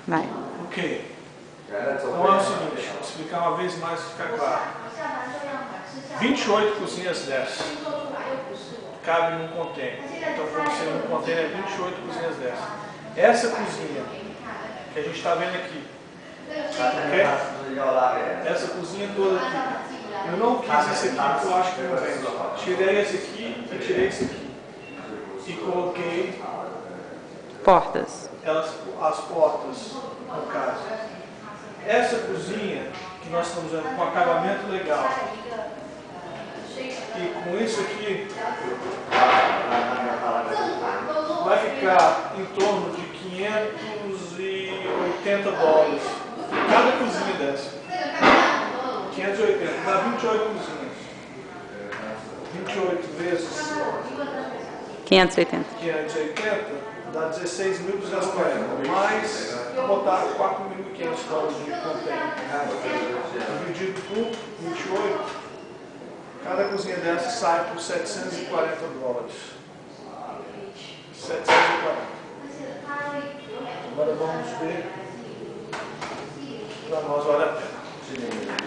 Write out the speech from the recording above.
Vai. Ok. Então é o seguinte, vou explicar uma vez mais para ficar claro. 28 cozinhas dessas cabe num container. Então, funciona num container 28 cozinhas dessas. Essa cozinha que a gente está vendo aqui, okay? Essa cozinha toda aqui, eu não quis esse aqui porque eu acho que não vende. Tirei esse aqui e tirei esse aqui. E coloquei Portas. as portas, no caso. Essa cozinha que nós estamos vendo com acabamento legal e com isso aqui vai ficar em torno de 580 dólares cada cozinha dessa. 580, dá 28 cozinhas. 28 vezes 580. 580 dá 16.240, mais botar 4.500 dólares de container. Dividido por 28, cada cozinha dessa sai por 740 dólares. 740. Agora vamos ver, para nós vale a pena.